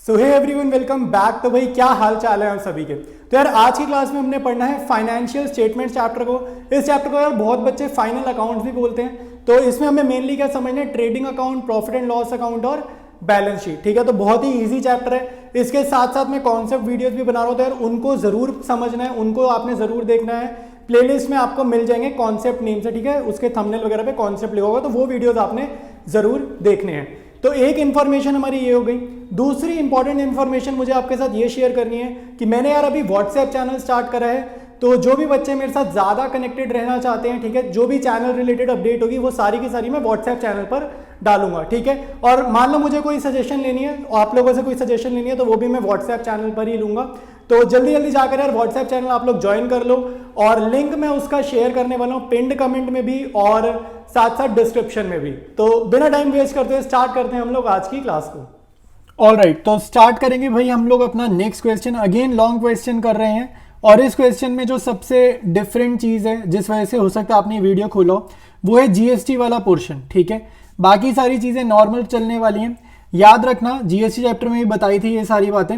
सो hey everyone, welcome back. तो भाई क्या हाल चाल है आप सभी के। तो यार आज की क्लास में हमने पढ़ना है फाइनेंशियल स्टेटमेंट चैप्टर को। इस चैप्टर को यार बहुत बच्चे फाइनल अकाउंट्स भी बोलते हैं। तो इसमें हमें मेनली क्या समझना है, trading account, profit and loss account और बैलेंस शीट। ठीक है, तो बहुत ही ईजी चैप्टर है। इसके साथ साथ मैं कॉन्सेप्ट वीडियोस भी बना रहा हूँ, तो यार उनको जरूर समझना है, उनको आपने जरूर देखना है। प्लेलिस्ट में आपको मिल जाएंगे कॉन्सेप्ट नेम से, ठीक है, उसके थंबनेल वगैरह पे कॉन्सेप्ट लिखा होगा, तो वो वीडियोस आपने जरूर देखने हैं। तो एक इन्फॉर्मेशन हमारी ये हो गई। दूसरी इंपॉर्टेंट इन्फॉर्मेशन मुझे आपके साथ ये शेयर करनी है कि मैंने यार अभी व्हाट्सएप चैनल स्टार्ट करा है। तो जो भी बच्चे मेरे साथ ज़्यादा कनेक्टेड रहना चाहते हैं, ठीक है, जो भी चैनल रिलेटेड अपडेट होगी वो सारी की सारी मैं व्हाट्सएप चैनल पर डालूंगा। ठीक है, और मान लो मुझे कोई सजेशन लेनी है, आप लोगों से कोई सजेशन लेनी है, तो वो भी मैं व्हाट्सएप चैनल पर ही लूंगा। तो जल्दी जल्दी जाकर यार व्हाट्सएप चैनल आप लोग ज्वाइन कर लो, और लिंक मैं उसका शेयर करने वाला हूँ पिंड कमेंट में भी और साथ साथ डिस्क्रिप्शन में भी। तो बिना टाइम वेस्ट करते हुए स्टार्ट करते हैं हम लोग आज की क्लास को। ऑलराइट, तो स्टार्ट करेंगे भाई हम लोग अपना next question. Again long question कर रहे हैं, और इस क्वेश्चन में जो सबसे डिफरेंट चीज़ है जिस वजह से हो सकता है आपने वीडियो खोलो, वो है जीएसटी वाला पोर्शन। ठीक है, बाकी सारी चीज़ें नॉर्मल चलने वाली हैं। याद रखना, जीएसटी चैप्टर में भी बताई थी ये सारी बातें।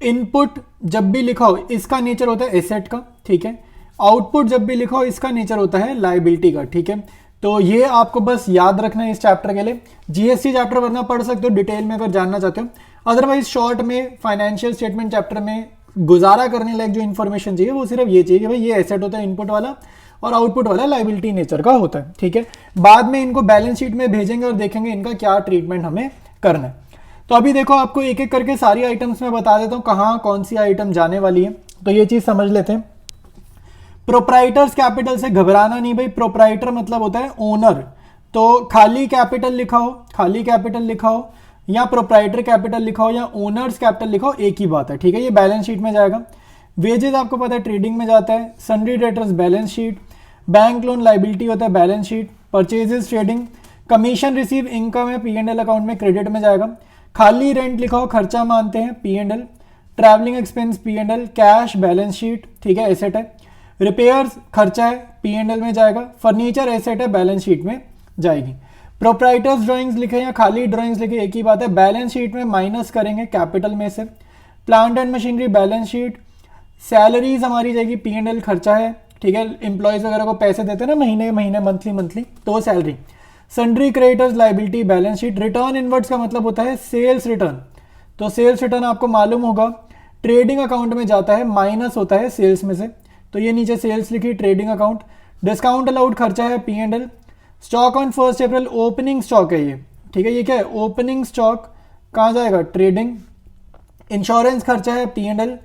इनपुट जब भी लिखा हो इसका नेचर होता है एसेट का, ठीक है। आउटपुट जब भी लिखा हो इसका नेचर होता है लायबिलिटी का, ठीक है। तो ये आपको बस याद रखना है इस चैप्टर के लिए। जीएसटी चैप्टर वरना पढ़ सकते हो डिटेल में अगर जानना चाहते हो, अदरवाइज शॉर्ट में फाइनेंशियल स्टेटमेंट चैप्टर में गुजारा करने लायक जो इन्फॉर्मेशन चाहिए वो सिर्फ ये चाहिए कि भाई ये एसेट होता है इनपुट वाला, और आउटपुट वाला लायबिलिटी नेचर का होता है। ठीक है, बाद में इनको बैलेंस शीट में भेजेंगे और देखेंगे इनका क्या ट्रीटमेंट हमें करना है। तो अभी देखो, आपको एक एक करके सारी आइटम्स में बता देता हूँ कहाँ कौन सी आइटम जाने वाली है, तो ये चीज समझ लेते हैं। प्रोप्राइटर्स कैपिटल से घबराना नहीं भाई, प्रोप्राइटर मतलब होता है ओनर। तो खाली कैपिटल लिखा हो, खाली कैपिटल लिखा हो, या प्रोप्राइटर कैपिटल लिखा हो, या ओनर्स कैपिटल लिखा हो, एक ही बात है। ठीक है, ये बैलेंस शीट में जाएगा। वेजेस आपको पता है ट्रेडिंग में जाता है, sundry debtors balance sheet, bank loan liability होता है balance sheet, purchases trading, commission receive income है P&L अकाउंट में क्रेडिट में जाएगा। खाली रेंट लिखा हो खर्चा मानते हैं P&L, travelling expense P&L, cash balance sheet, ठीक है, एसेट है। रिपेयर्स खर्चा है P&L में जाएगा, फर्नीचर एसेट है बैलेंस शीट में जाएगी। प्रोप्राइटर्स ड्राइंग्स लिखे या खाली ड्राइंग्स लिखे एक ही बात है, बैलेंस शीट में माइनस करेंगे कैपिटल में से। Plant and machinery balance sheet, salaries हमारी जाएगी P&L खर्चा है, ठीक है, एम्प्लॉयज वगैरह को पैसे देते हैं ना महीने महीने मंथली, तो वो salary. Sundry creditors liability balance sheet. Return inwards का मतलब होता है सेल्स रिटर्न, तो सेल्स रिटर्न आपको मालूम होगा ट्रेडिंग अकाउंट में जाता है, माइनस होता है सेल्स में से, तो ये नीचे सेल्स लिखी ट्रेडिंग अकाउंट। डिस्काउंट अलाउड खर्चा है P&L। Stock on 1 April opening stock है ये, ठीक है, ये क्या है ओपनिंग स्टॉक, कहाँ जाएगा ट्रेडिंग। इंश्योरेंस खर्चा है P&L।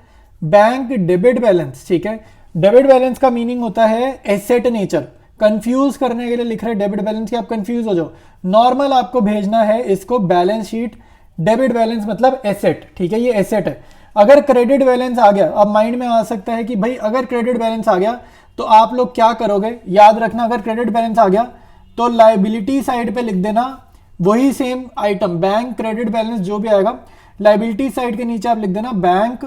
बैंक डेबिट बैलेंस, ठीक है, डेबिट बैलेंस का मीनिंग होता है एसेट नेचर। कंफ्यूज करने के लिए लिख रहे हैं डेबिट बैलेंस कि आप कंफ्यूज हो जाओ, नॉर्मल आपको भेजना है इसको बैलेंस शीट। डेबिट बैलेंस मतलब एसेट, ठीक है, ये एसेट है। अगर क्रेडिट बैलेंस आ गया, अब माइंड में आ सकता है कि भाई अगर क्रेडिट बैलेंस आ गया तो आप लोग क्या करोगे। याद रखना, अगर क्रेडिट बैलेंस आ गया तो लायबिलिटी साइड पे लिख देना वही same item, bank credit balance जो भी आएगा, लायबिलिटी साइड के नीचे आप लिख देना बैंक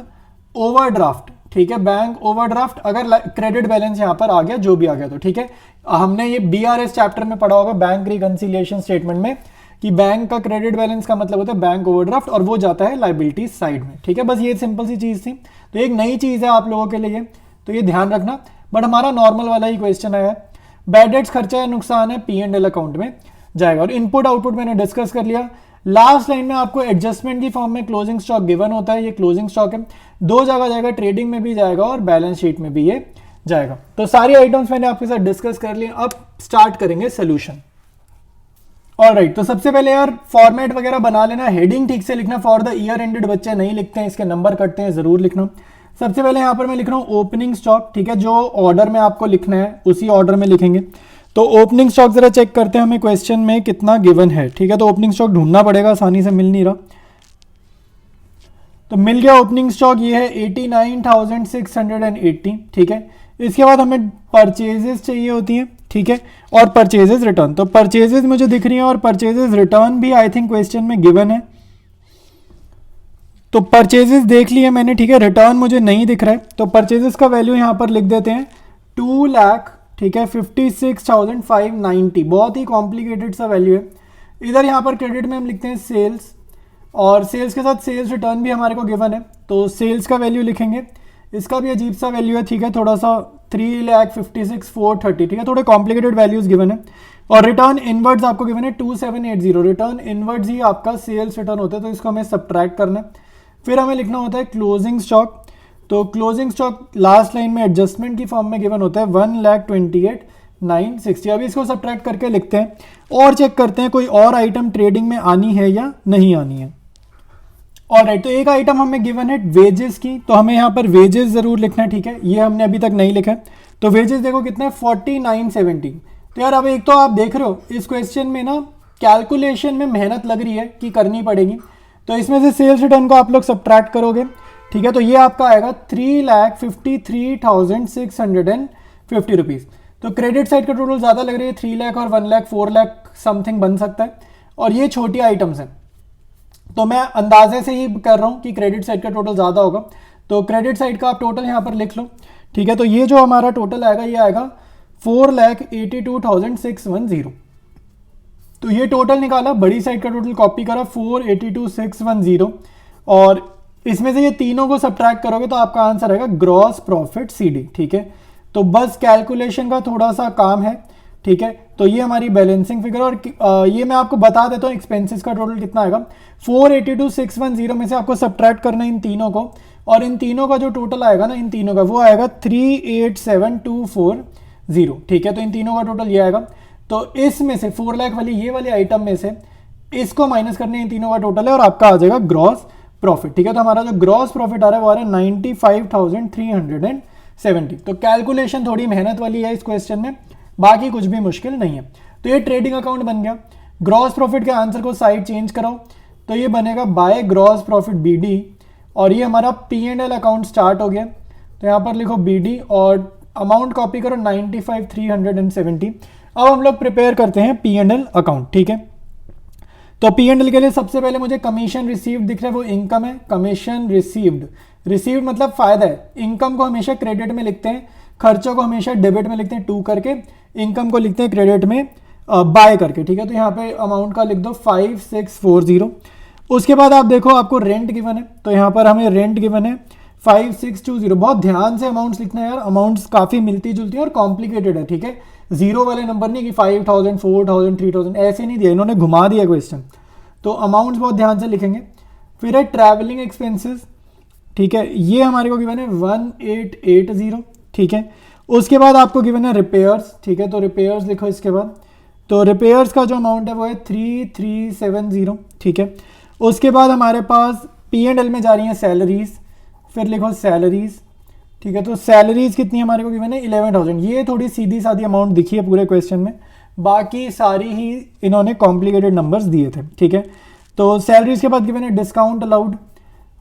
ओवरड्राफ्ट, ठीक है, बैंक ओवरड्राफ्ट। अगर क्रेडिट बैलेंस यहाँ पर आ गया, जो भी आ गया तो ठीक है। हमने ये BRS चैप्टर में पढ़ा होगा बैंक रिकंसिलिएशन स्टेटमेंट में कि बैंक का क्रेडिट बैलेंस का मतलब होता है बैंक ओवरड्राफ्ट, और वो जाता है लायबिलिटी साइड में। ठीक है, बस ये सिंपल सी चीज थी। तो एक नई चीज है आप लोगों के लिए, तो ये ध्यान रखना। बट हमारा नॉर्मल वाला ही क्वेश्चन आया है। बैड डेट्स खर्चा या नुकसान है P&L अकाउंट में जाएगा। और इनपुट आउटपुट मैंने डिस्कस कर लिया। लास्ट लाइन में आपको एडजस्टमेंट की फॉर्म में क्लोजिंग स्टॉक गिवन होता है, ये क्लोजिंग स्टॉक है, दो जगह जाएगा, ट्रेडिंग में भी जाएगा और बैलेंस शीट में भी ये जाएगा। तो सारी आइटम्स मैंने आपके साथ डिस्कस कर लिए। अब स्टार्ट करेंगे सोल्यूशन। ऑलराइट, तो सबसे पहले यार फॉर्मेट वगैरह बना लेना, हेडिंग ठीक से लिखना। फॉर द ईयर एंडेड बच्चे नहीं लिखते हैं, इसके नंबर कटते हैं, जरूर लिखना। सबसे पहले यहाँ पर मैं लिख रहा हूँ ओपनिंग स्टॉक, ठीक है, जो ऑर्डर में आपको लिखना है उसी ऑर्डर में लिखेंगे। तो ओपनिंग स्टॉक जरा चेक करते हैं हमें क्वेश्चन में कितना गिवन है, ठीक है। तो ओपनिंग स्टॉक ढूंढना पड़ेगा, आसानी से मिल नहीं रहा। तो मिल गया ओपनिंग स्टॉक, ये है 89,680, ठीक है। इसके बाद हमें परचेजेस चाहिए होती हैं, ठीक है, और परचेजेस रिटर्न। तो परचेजेस मुझे दिख रही है और परचेजेस रिटर्न भी आई थिंक क्वेश्चन में गिवन है। तो परचेजेस देख लिए मैंने, ठीक है, रिटर्न मुझे नहीं दिख रहा है। तो परचेजेस का वैल्यू यहाँ पर लिख देते हैं 2 लाख, ठीक है, 56,590। बहुत ही कॉम्प्लिकेटेड सा वैल्यू है। इधर यहाँ पर क्रेडिट में हम लिखते हैं सेल्स, और सेल्स के साथ सेल्स रिटर्न भी हमारे को गिवन है, तो सेल्स का वैल्यू लिखेंगे, इसका भी अजीब सा वैल्यू है, ठीक है, थोड़ा सा 3,56,430, ठीक है, थोड़े कॉम्प्लिकेटेड वैल्यूज गिवन है। और रिटर्न इनवर्ड्स आपको गिवन है 2780, रिटर्न इनवर्ड्स ही आपका सेल्स रिटर्न होता है, तो इसको हमें सब्ट्रैक्ट करना है। फिर हमें लिखना होता है क्लोजिंग स्टॉक, तो क्लोजिंग स्टॉक लास्ट लाइन में एडजस्टमेंट की फॉर्म में गिवन होता है 1,28,960। अभी इसको सब्ट्रैक्ट करके लिखते हैं और चेक करते हैं कोई और आइटम ट्रेडिंग में आनी है या नहीं आनी है। ऑलराइट, तो एक आइटम हमें गिवन है वेजेस की, तो हमें यहाँ पर वेजेस जरूर लिखना है, ठीक है, ये हमने अभी तक नहीं लिखा है। तो वेजेस देखो कितना है 4970। तो यार अब एक तो आप देख रहे हो इस क्वेश्चन में ना कैलकुलेशन में मेहनत लग रही है कि करनी पड़ेगी, तो इसमें से सेल्स रिटर्न को आप लोग सब्ट्रैक्ट करोगे, ठीक है, तो ये आपका आएगा 3,53,650 रुपीज़। तो क्रेडिट साइड का टोटल ज़्यादा लग रही है, 3 लाख और 1 लाख 4 लाख समथिंग बन सकता है, और ये छोटी आइटम्स हैं, तो मैं अंदाजे से ही कर रहा हूँ कि क्रेडिट साइड का टोटल ज़्यादा होगा। तो क्रेडिट साइड का आप टोटल यहाँ पर लिख लो, ठीक है, तो ये जो हमारा टोटल आएगा ये आएगा 4,82,610। तो ये टोटल निकाला, बड़ी साइड का टोटल कॉपी करा 4,82,610, और इसमें से ये तीनों को सब्ट्रैक्ट करोगे तो आपका आंसर आएगा ग्रॉस प्रॉफिट CD, ठीक है। तो बस कैलकुलेशन का थोड़ा सा काम है, ठीक है। तो ये हमारी बैलेंसिंग फिगर, और ये मैं आपको बता देता हूँ एक्सपेंसेस का टोटल कितना आएगा। 482,610 में से आपको सब्ट्रैक्ट करना है इन तीनों को, और इन तीनों का जो टोटल आएगा ना, इन तीनों का वो आएगा 387,240, ठीक है। तो इन तीनों का टोटल ये आएगा, तो इसमें से 4 लाख वाली ये वाली आइटम में से इसको माइनस करने इन तीनों का टोटल है, और आपका आ जाएगा ग्रॉस प्रॉफिट, ठीक है। तो हमारा जो ग्रॉस प्रॉफिट आ रहा है वो आ रहा है 95,370। तो कैलकुलेशन थोड़ी मेहनत वाली है इस क्वेश्चन में, बाकी कुछ भी मुश्किल नहीं है। तो ये ट्रेडिंग अकाउंट बन गया। ग्रॉस प्रॉफिट के आंसर को साइड चेंज कराओ, तो ये बनेगा बाय ग्रॉस प्रॉफिट BD, और ये हमारा P&L अकाउंट स्टार्ट हो गया। तो यहाँ पर लिखो BD और अमाउंट कॉपी करो 95,370। अब हम लोग प्रिपेयर करते हैं P&L अकाउंट, ठीक है। तो P&L के लिए सबसे पहले मुझे कमीशन रिसीव्ड दिख रहा है, वो इनकम है। कमीशन रिसीव्ड, रिसीव्ड मतलब फायदा है। इनकम को हमेशा क्रेडिट में लिखते हैं, खर्चों को हमेशा डेबिट में लिखते हैं 2 करके, इनकम को लिखते हैं क्रेडिट में बाय करके, ठीक है। तो यहाँ पे अमाउंट का लिख दो 5640। उसके बाद आप देखो आपको रेंट गिवन है, तो यहाँ पर हमें रेंट गिवन है 5620। बहुत ध्यान से अमाउंट्स लिखना है यार, अमाउंट्स काफ़ी मिलती जुलती है और कॉम्प्लिकेटेड है, ठीक है। जीरो वाले नंबर नहीं कि 5,000 4,000 3,000 ऐसे नहीं दिया, इन्होंने घुमा दिया क्वेश्चन। तो अमाउंट्स बहुत ध्यान से लिखेंगे। फिर है ट्रैवलिंग एक्सपेंसेस, ठीक है, ये हमारे को गिवन है 1880, ठीक है। उसके बाद आपको गिवन है रिपेयर्स, ठीक है, तो रिपेयर्स लिखो इसके बाद। तो रिपेयर्स का जो अमाउंट है वो है 3370, ठीक है। उसके बाद हमारे पास P&L में जा रही हैं सैलरीज, फिर लिखो सैलरीज, ठीक है। तो सैलरीज कितनी हमारे को गिवन है 11,000। ये थोड़ी सीधी सादी अमाउंट दिखी है पूरे क्वेश्चन में, बाकी सारी ही इन्होंने कॉम्प्लिकेटेड नंबर्स दिए थे, ठीक है। तो सैलरीज के बाद गिवन है डिस्काउंट अलाउड,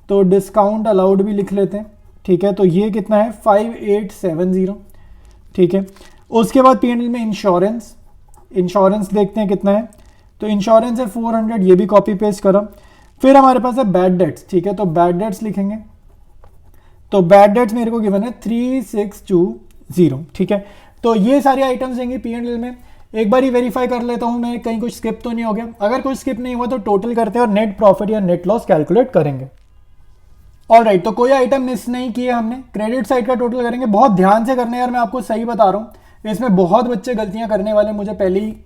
तो डिस्काउंट अलाउड भी लिख लेते हैं, ठीक है। तो ये कितना है 5870, ठीक है। उसके बाद P&L में इंश्योरेंस, इंश्योरेंस देखते हैं कितना है, तो इंश्योरेंस है 400, ये भी कॉपी पेस्ट करा। फिर हमारे पास है बैड डेट्स, ठीक है, तो बैड डेट्स लिखेंगे। तो बैड डेट्स मेरे को गिवन है 3620, ठीक है। तो ये सारी आइटम्स देंगे P&L में। एक बार ही वेरीफाई कर लेता हूं मैं कहीं कुछ स्किप तो नहीं हो गया। अगर कुछ स्किप नहीं हुआ तो टोटल करते हैं और नेट प्रॉफिट या नेट लॉस कैलकुलेट करेंगे। ऑलराइट, तो कोई आइटम मिस नहीं किया हमने। क्रेडिट साइड का टोटल करेंगे, बहुत ध्यान से करना है यार, मैं आपको सही बता रहा हूँ, इसमें बहुत बच्चे गलतियां करने वाले, मुझे पहली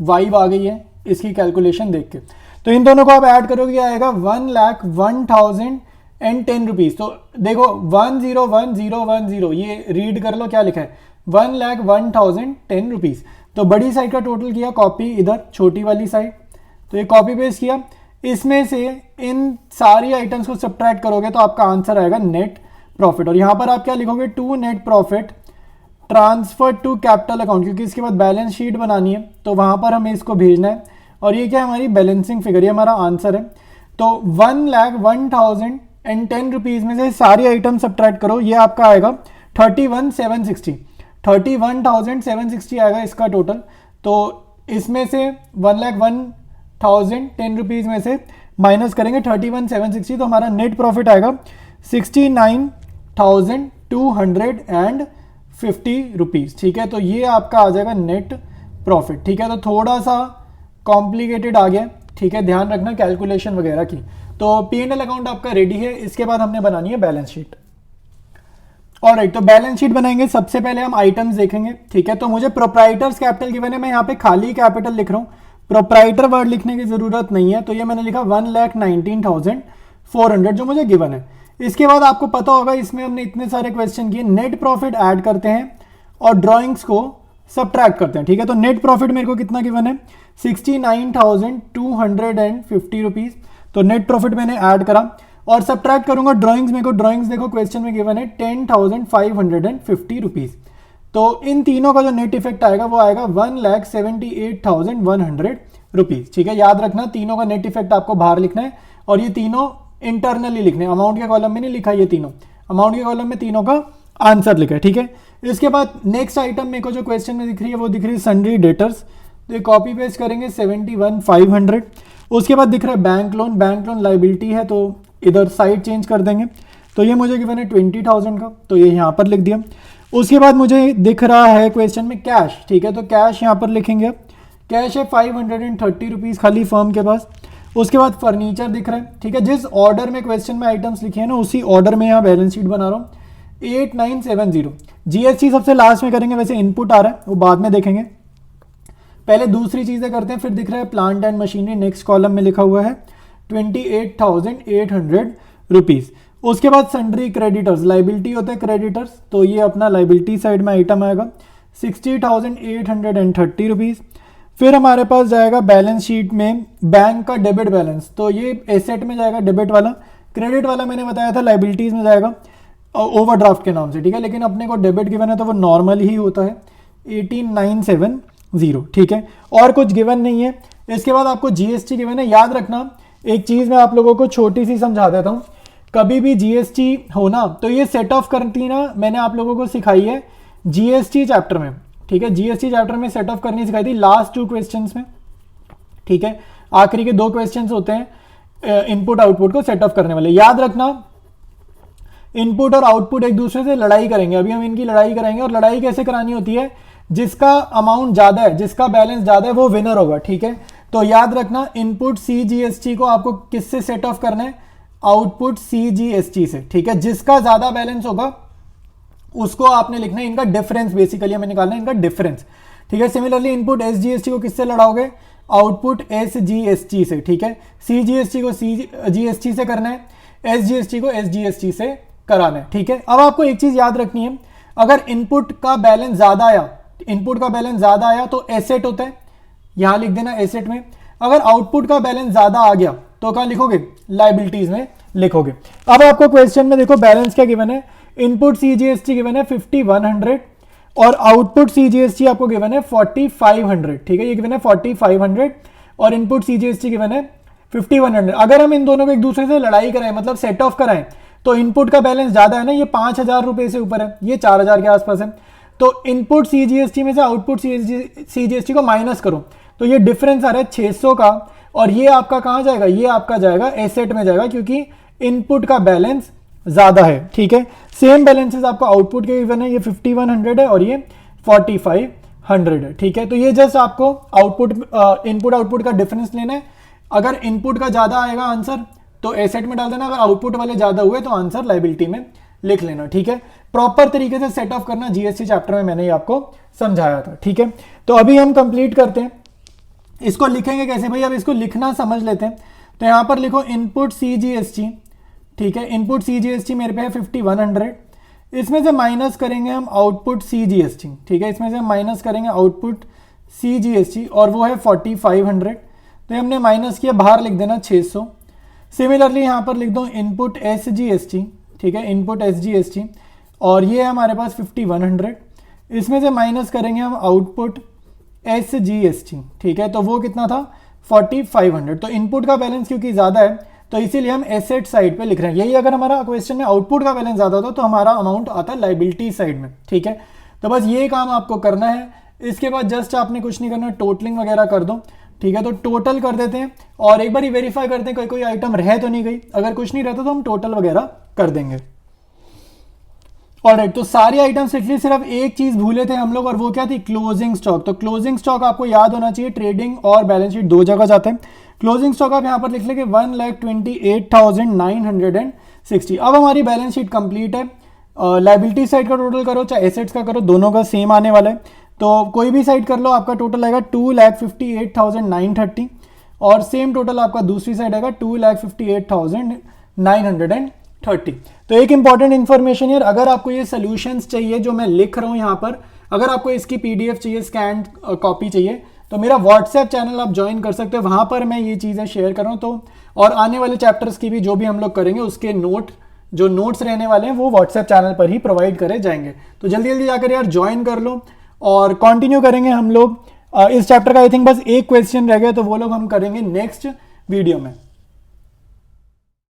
वाइब आ गई है इसकी कैलकुलेशन देख के। तो इन दोनों को आप ऐड करोगे आएगा 1,01,010 रुपीज़। तो देखो 101010, ये रीड कर लो क्या लिखा है 1,01,010 रुपीज़। तो बड़ी साइड का टोटल किया कॉपी इधर छोटी वाली साइड, तो ये कॉपी पेस्ट किया। इसमें से इन सारी आइटम्स को सब्ट्रैक्ट करोगे तो आपका आंसर आएगा नेट प्रॉफिट। और यहाँ पर आप क्या लिखोगे to net profit transfer to capital account, क्योंकि इसके बाद बैलेंस शीट बनानी है तो वहाँ पर हमें इसको भेजना है। और ये क्या है हमारी बैलेंसिंग फिगर, ये हमारा आंसर है। तो 1,01,010 रुपीज़ में से सारी आइटम सब्ट्रैक्ट करो, ये आपका आएगा 31,760, 31,760 आएगा इसका टोटल। तो इसमें से 1,01,010 रुपीज़ में से माइनस करेंगे 31,760, तो हमारा नेट प्रॉफिट आएगा 69,250 रुपीज़, ठीक है। तो ये आपका आ जाएगा नेट प्रॉफिट, ठीक है। तो थोड़ा सा कॉम्प्लिकेटेड आ गया, ठीक है, ध्यान रखना कैलकुलेशन वगैरह की। तो P&L अकाउंट आपका रेडी है, इसके बाद हमने बनानी है बैलेंस शीट। ऑलराइट, तो बैलेंस शीट बनाएंगे, सबसे पहले हम आइटम्स देखेंगे, ठीक है। तो मुझे प्रोप्राइटर्स कैपिटल गिवन है, मैं यहाँ पे खाली कैपिटल लिख रहा हूँ, प्रोप्राइटर वर्ड लिखने की जरूरत नहीं है, तो ये मैंने लिखा 1,19,400 जो मुझे गिवन है। इसके बाद आपको पता होगा इसमें हमने इतने सारे क्वेश्चन किए, नेट प्रॉफिट ऐड करते हैं और ड्रॉइंग्स को सबट्रैक्ट करते हैं, ठीक है। तो नेट प्रॉफिट मेरे को कितना गिवन है, 69,250 रुपीज। तो नेट प्रॉफिट मैंने ऐड करा और सबट्रैक्ट करूंगा ड्राइंग्स, मेरे को ड्राइंग्स देखो क्वेश्चन में गिवन है 10,550 रुपीज। तो इन तीनों का जो नेट इफेक्ट आएगा वो आएगा 1,78,100 रुपीज, ठीक है। याद रखना तीनों का नेट इफेक्ट आपको बाहर लिखना है और ये तीनों इंटरनली लिखने, अमाउंट के कॉलम में नहीं लिखा, ये तीनों अमाउंट के कॉलम में तीनों का आंसर लिखा है, ठीक है। इसके बाद नेक्स्ट आइटम मेरे को जो क्वेश्चन में दिख रही है वो दिख रही है सन्ड्री डेटर्स, तो ये कॉपी पेस्ट करेंगे 71,500। उसके बाद दिख रहा है bank loan, bank loan liability है तो इधर साइड चेंज कर देंगे, तो ये मुझे गिवन है 20,000 का, तो ये यहाँ पर लिख दिया। उसके बाद मुझे दिख रहा है क्वेश्चन में कैश, ठीक है, तो कैश यहाँ पर लिखेंगे। अब कैश है 530 रुपीज़ खाली फर्म के पास। उसके बाद फर्नीचर दिख रहा है, ठीक है, जिस ऑर्डर में क्वेश्चन में आइटम्स लिखे हैं ना उसी ऑर्डर में यहाँ बैलेंस शीट बना रहा हूँ। 8970 जीएसटी सबसे लास्ट में करेंगे, वैसे इनपुट आ रहा है वो बाद में देखेंगे, पहले दूसरी चीजें करते हैं। फिर दिख रहा है plant and machinery, next column में लिखा हुआ है 28,800 रुपीज। उसके बाद सन्ड्री क्रेडिटर्स, लाइबिलिटी होता है क्रेडिटर्स, तो ये अपना लाइबिलिटी साइड में आइटम आएगा 60,830 रुपीज। फिर हमारे पास जाएगा बैलेंस शीट में बैंक का डेबिट बैलेंस, तो ये एसेट में जाएगा डेबिट वाला, क्रेडिट वाला मैंने बताया था लाइबिलिटीज में जाएगा ओवरड्राफ्ट के नाम से, ठीक है, लेकिन अपने को डेबिट गिवन है तो वो नॉर्मल ही होता है 18,970, ठीक है, और कुछ गिवन नहीं है। इसके बाद आपको जीएसटी गिवन है। याद रखना एक चीज मैं आप लोगों को छोटी सी समझा देता हूँ, कभी भी जीएसटी हो ना तो ये सेट ऑफ करती ना मैंने आप लोगों को सिखाई है जीएसटी चैप्टर में, ठीक है, जीएसटी चैप्टर में सेट ऑफ करनी सिखाई थी लास्ट 2 क्वेश्चंस में, ठीक है, आखिरी के 2 क्वेश्चंस होते हैं इनपुट आउटपुट को सेट ऑफ करने वाले। याद रखना इनपुट और आउटपुट एक दूसरे से लड़ाई करेंगे, अभी हम इनकी लड़ाई करेंगे, और लड़ाई कैसे करानी होती है, जिसका अमाउंट ज्यादा है, जिसका बैलेंस ज्यादा है वो विनर होगा, ठीक है। तो याद रखना इनपुट सीजीएसटी को आपको किससे सेट ऑफ करना है, आउटपुट सीजीएसटी से, ठीक है, जिसका ज्यादा बैलेंस होगा उसको आपने लिखना है इनका डिफरेंस, बेसिकली हमें निकालना है इनका डिफरेंस, ठीक है। सिमिलरली इनपुट एसजीएसटी को किससे लड़ाओगे, आउटपुट एसजीएसटी से, ठीक है, सीजीएसटी को सीजीएसटी से करना है, एसजीएसटी को एसजीएसटी से कराना है, ठीक है। अब आपको एक चीज याद रखनी है, अगर इनपुट का बैलेंस ज्यादा आया, इनपुट का बैलेंस ज्यादा आया तो एसेट होता है, यहां लिख देना एसेट में। अगर आउटपुट का बैलेंस ज्यादा आ गया तो क्या लिखोगे, लाइबिलिटीज में लिखोगे। अब आपको क्वेश्चन में देखो बैलेंस क्या गिवन है, इनपुट सीजीएसटी गिवन है 5100 और आउटपुट सीजीएसटी आपको गिवन है 4500, ठीक है, ये गिवन है 4500 और इनपुट सीजीएसटी गिवन है 5100। अगर हम इन दोनों को एक दूसरे से लड़ाई कराएं, मतलब सेट ऑफ कराएं, तो इनपुट का बैलेंस ज्यादा है ना, ये 5,000 रुपए से ऊपर है, ये 4,000 के आसपास है, तो इनपुट सीजीएसटी में से आउटपुट सीजीएसटी को माइनस करो तो ये डिफरेंस आ रहा है 600 का, और ये आपका कहां जाएगा, ये आपका जाएगा एसेट में जाएगा, क्योंकि इनपुट का बैलेंस ज्यादा है, ठीक है। सेम बैलेंसेस आपको आउटपुट के गिवन है, ये 5100 है और ये 4500 है, ठीक है। तो ये जस्ट आपको आउटपुट इनपुट आउटपुट का डिफरेंस लेना है। अगर इनपुट का ज्यादा आएगा आंसर तो एसेट में डाल देना, अगर आउटपुट वाले ज्यादा हुए तो आंसर लाइबिलिटी में लिख लेना, ठीक है। प्रॉपर तरीके से सेट ऑफ करना जीएसटी चैप्टर में मैंने ये आपको समझाया था, ठीक है। तो अभी हम कंप्लीट करते हैं, इसको लिखेंगे कैसे भाई, अब इसको लिखना समझ लेते हैं। तो यहां पर लिखो इनपुट सीजीएसटी, ठीक है, इनपुट सीजीएसटी मेरे पे है 5100, इसमें से माइनस करेंगे हम आउटपुट सीजीएसटी, ठीक है, इसमें से माइनस करेंगे आउटपुट सीजीएसटी और वो है 4500, तो हमने माइनस किया, बाहर लिख देना 600। सिमिलरली यहां पर लिख दो इनपुट एसजीएसटी, ठीक है, इनपुट एसजीएसटी और ये है हमारे पास 5100, इसमें से माइनस करेंगे हम आउटपुट एसजीएसटी, ठीक है, तो वो कितना था 4500। तो इनपुट का बैलेंस क्योंकि ज्यादा है तो इसीलिए हम एसेट साइड पे लिख रहे हैं। यही अगर हमारा क्वेश्चन में आउटपुट का बैलेंस ज्यादा होता तो हमारा अमाउंट आता लाइबिलिटी साइड में, ठीक है। तो बस ये काम आपको करना है, इसके बाद जस्ट आपने कुछ नहीं करना, टोटलिंग वगैरह कर दो, ठीक है। तो टोटल कर देते हैं और एक बार वेरीफाई करते हैं कोई आइटम रह तो नहीं गई, अगर कुछ नहीं रहता तो हम टोटल वगैरह कर देंगे। ऑलराइट, तो सारी आइटम्स लिख ली, सिर्फ एक चीज भूले थे हम लोग और वो क्या थी, क्लोजिंग स्टॉक। तो क्लोजिंग स्टॉक आपको याद होना चाहिए, ट्रेडिंग और बैलेंस शीट 2 जगह जाते हैं। क्लोजिंग स्टॉक आप यहाँ पर लिख लेंगे 1,28,960। अब हमारी बैलेंस शीट कंप्लीट है। लाइबिलिटी साइड का टोटल करो चाहे एसेट्स का करो, दोनों का सेम आने वाला है। तो कोई भी साइड कर लो, आपका टोटल आएगा 2,58,930 और सेम टोटल आपका दूसरी साइड आएगा 2,58,930। तो एक इंपॉर्टेंट इन्फॉर्मेशन यार, अगर आपको ये सोल्यूशंस चाहिए जो मैं लिख रहा हूँ यहाँ पर, अगर आपको इसकी पीडीएफ चाहिए, स्कैन कॉपी चाहिए, तो मेरा व्हाट्सएप चैनल आप ज्वाइन कर सकते हो। वहाँ पर मैं ये चीज़ें शेयर कर रहा हूँ। तो और आने वाले चैप्टर्स की भी जो भी हम लोग करेंगे उसके नोट्स रहने वाले हैं वो व्हाट्सएप चैनल पर ही प्रोवाइड करे जाएंगे। तो जल्दी जल्दी जाकर यार ज्वाइन कर लो और कंटिन्यू करेंगे हम लोग। इस चैप्टर का आई थिंक बस एक क्वेश्चन रह गया, तो वो लोग हम करेंगे नेक्स्ट वीडियो में।